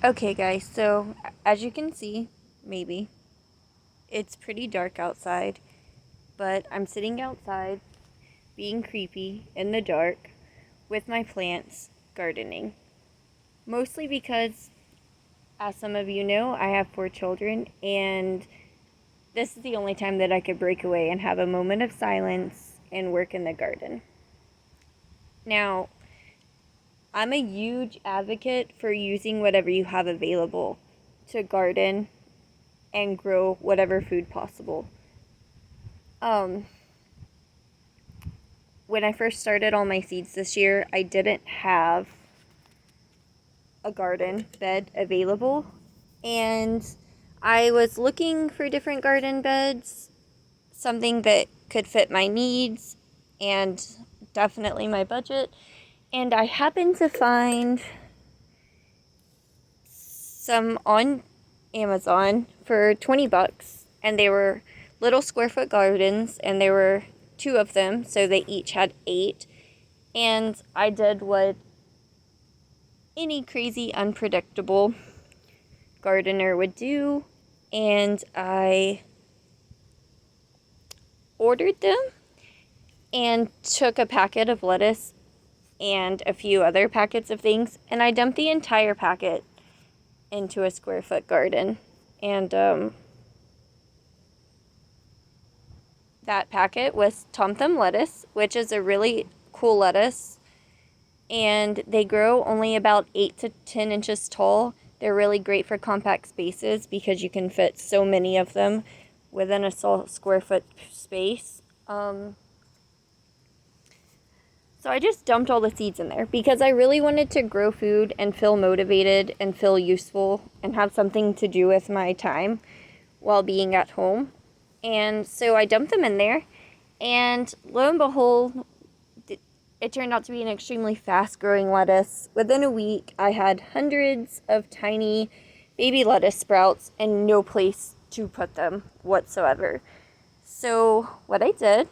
Okay, guys, so as you can see, maybe, it's pretty dark outside, but I'm sitting outside being creepy in the dark with my plants gardening. Mostly because, as some of you know, I have 4 children, and this is the only time that I could break away and have a moment of silence and work in the garden. Now, I'm a huge advocate for using whatever you have available to garden and grow whatever food possible. When I first started all my seeds this year, I didn't have a garden bed available, and I was looking for different garden beds, something that could fit my needs and definitely my budget. And I happened to find some on Amazon for $20, and they were little square foot gardens, and there were 2 of them, so they each had 8. And I did what any crazy, unpredictable gardener would do, and I ordered them and took a packet of lettuce and a few other packets of things, and I dumped the entire packet into a square foot garden. And that packet was Tom Thumb lettuce, which is a really cool lettuce, and they grow only about 8 to 10 inches tall. They're really great for compact spaces because you can fit so many of them within a square foot space. So I just dumped all the seeds in there because I really wanted to grow food and feel motivated and feel useful and have something to do with my time while being at home. And so I dumped them in there, and lo and behold, it turned out to be an extremely fast-growing lettuce. Within a week, I had hundreds of tiny baby lettuce sprouts and no place to put them whatsoever. So what I did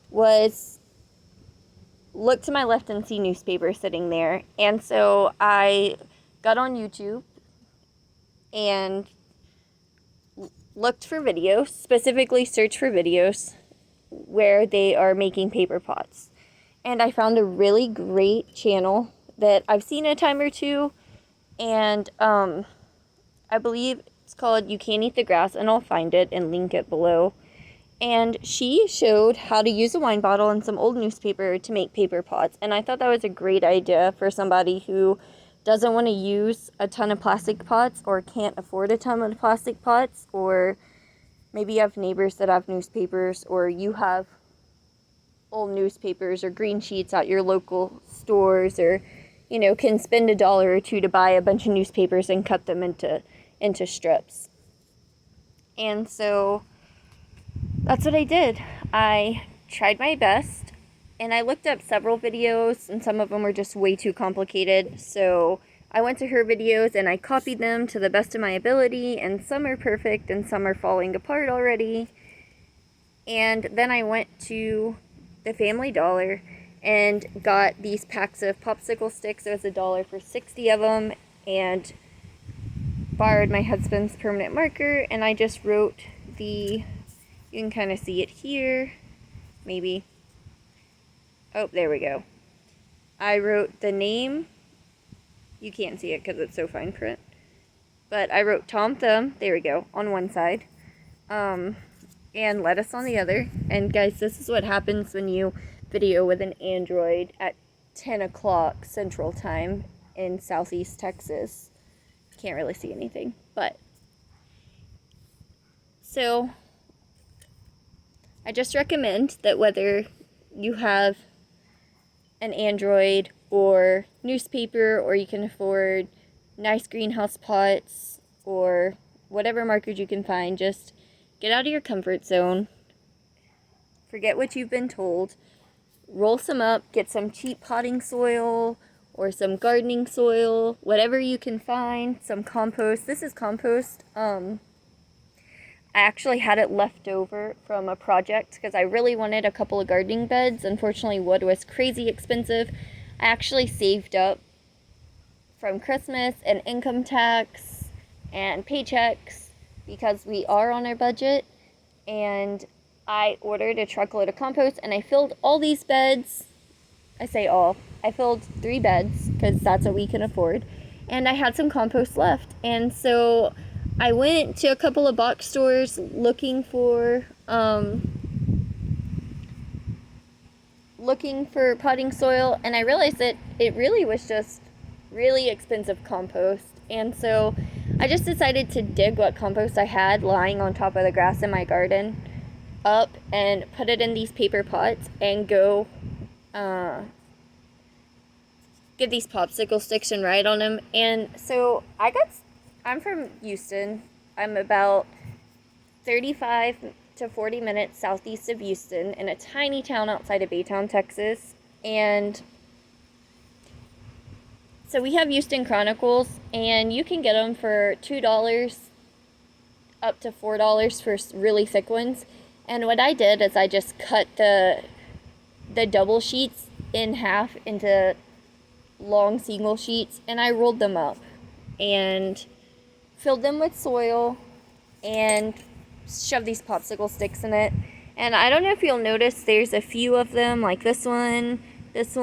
was look to my left and see newspaper sitting there. And so I got on YouTube and looked for videos, specifically searched for videos where they are making paper pots. And I found a really great channel that I've seen a time or two, and I believe it's called You Can't Eat the Grass, and I'll find it and link it below. And she showed how to use a wine bottle and some old newspaper to make paper pots, and I thought that was a great idea for somebody who doesn't want to use a ton of plastic pots or can't afford a ton of plastic pots, or maybe you have neighbors that have newspapers, or you have old newspapers or green sheets at your local stores, or can spend $1 or $2 to buy a bunch of newspapers and cut them into strips. And so that's what I did. I tried my best, and I looked up several videos, and some of them were just way too complicated, so I went to her videos and I copied them to the best of my ability, and some are perfect and some are falling apart already. And then I went to the Family Dollar and got these packs of popsicle sticks. It was $1 for 60 of them, and borrowed my husband's permanent marker, and I just wrote you can kind of see it here, maybe. Oh, there we go. I wrote the name. You can't see it because it's so fine print. But I wrote Tom Thumb, there we go, on one side. And lettuce on the other. And guys, this is what happens when you video with an Android at 10 o'clock Central Time in Southeast Texas. Can't really see anything, but. So, I just recommend that whether you have an Android or newspaper, or you can afford nice greenhouse pots or whatever markers you can find, just get out of your comfort zone. Forget what you've been told. Roll some up, get some cheap potting soil or some gardening soil, whatever you can find, some compost. This is compost. I actually had it left over from a project because I really wanted a couple of gardening beds. Unfortunately, wood was crazy expensive. I actually saved up from Christmas and income tax and paychecks because we are on our budget. And I ordered a truckload of compost and I filled all these beds. I say all. I filled 3 beds because that's what we can afford. And I had some compost left. And so I went to a couple of box stores looking for potting soil, and I realized that it really was just really expensive compost. And so I just decided to dig what compost I had lying on top of the grass in my garden up and put it in these paper pots and go get these popsicle sticks and write on them. And so I'm from Houston. I'm about 35 to 40 minutes southeast of Houston in a tiny town outside of Baytown, Texas. And so we have Houston Chronicles, and you can get them for $2 up to $4 for really thick ones. And what I did is I just cut the double sheets in half into long single sheets, and I rolled them up and filled them with soil and shoved these popsicle sticks in it. And I don't know if you'll notice there's a few of them, like this one. This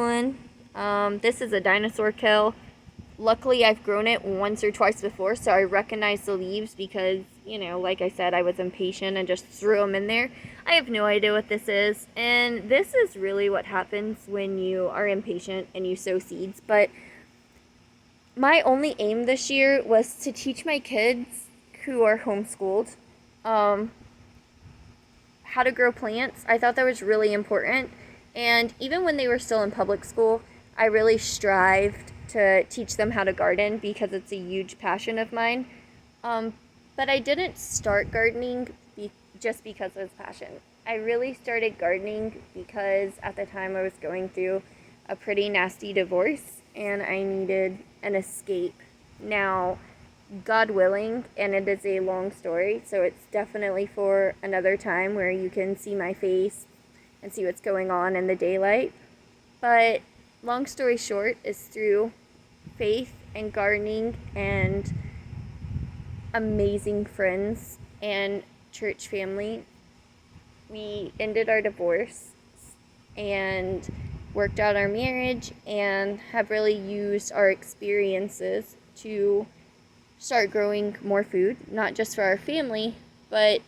is a dinosaur kale. Luckily, I've grown it once or twice before, so I recognize the leaves because, like I said, I was impatient and just threw them in there. I have no idea what this is, and this is really what happens when you are impatient and you sow seeds. But my only aim this year was to teach my kids who are homeschooled how to grow plants. I thought that was really important, and even when they were still in public school, I really strived to teach them how to garden because it's a huge passion of mine. But I didn't start gardening just because of passion. I really started gardening because at the time I was going through a pretty nasty divorce and I needed an escape. Now, God willing, and it is a long story, so it's definitely for another time where you can see my face and see what's going on in the daylight. But long story short is through faith and gardening and amazing friends and church family, we ended our divorce and worked out our marriage and have really used our experiences to start growing more food, not just for our family, but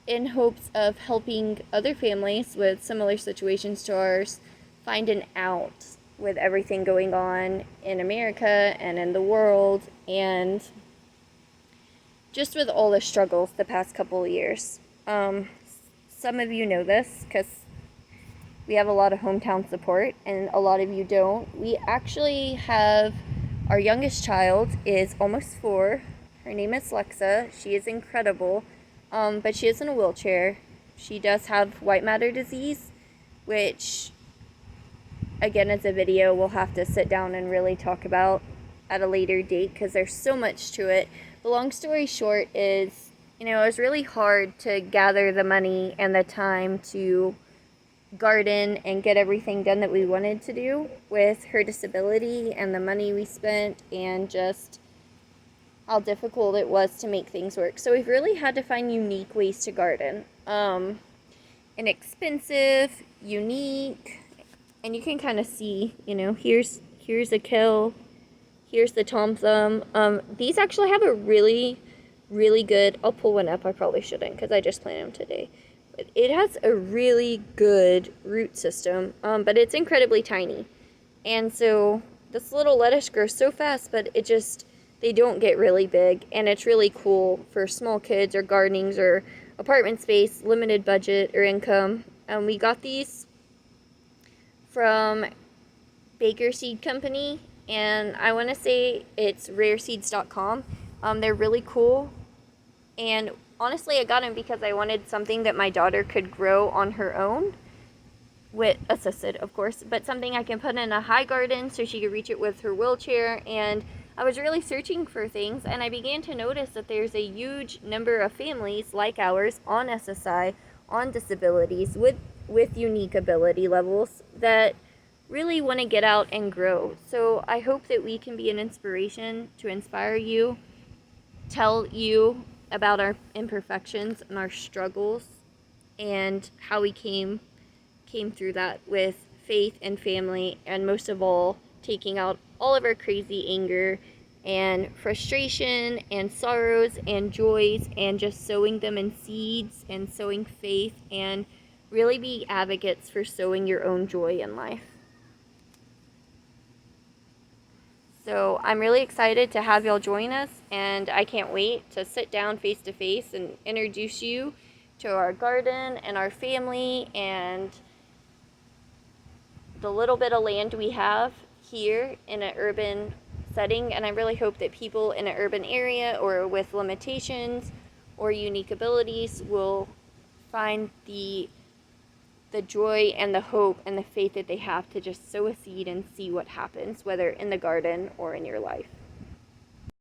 in hopes of helping other families with similar situations to ours find an out with everything going on in America and in the world, and just with all the struggles the past couple of years. Some of you know this because we have a lot of hometown support, and a lot of you don't. We actually have our youngest child is almost 4. Her name is Lexa. She is incredible, but she is in a wheelchair. She does have white matter disease, which, again, as a video, we'll have to sit down and really talk about at a later date because there's so much to it. The long story short is, it was really hard to gather the money and the time to garden and get everything done that we wanted to do with her disability and the money we spent and just how difficult it was to make things work. So we've really had to find unique ways to garden. Inexpensive, unique, and you can kind of see, here's a kale, here's the Tom Thumb. These actually have a really, really good, I'll pull one up, I probably shouldn't because I just planted them today. It has a really good root system, but it's incredibly tiny. And so this little lettuce grows so fast, but they don't get really big. And it's really cool for small kids or gardenings or apartment space, limited budget or income. We got these from Baker Seed Company, and I want to say it's rareseeds.com. They're really cool. And honestly, I got them because I wanted something that my daughter could grow on her own, with assisted, of course, but something I can put in a high garden so she could reach it with her wheelchair. And I was really searching for things, and I began to notice that there's a huge number of families like ours on SSI, on disabilities, with unique ability levels that really want to get out and grow. So I hope that we can be an inspiration to inspire you, tell you about our imperfections and our struggles and how we came through that with faith and family, and most of all, taking out all of our crazy anger and frustration and sorrows and joys and just sowing them in seeds and sowing faith, and really be advocates for sowing your own joy in life. So I'm really excited to have y'all join us, and I can't wait to sit down face to face and introduce you to our garden and our family and the little bit of land we have here in an urban setting. And I really hope that people in an urban area or with limitations or unique abilities will find the joy and the hope and the faith that they have to just sow a seed and see what happens, whether in the garden or in your life.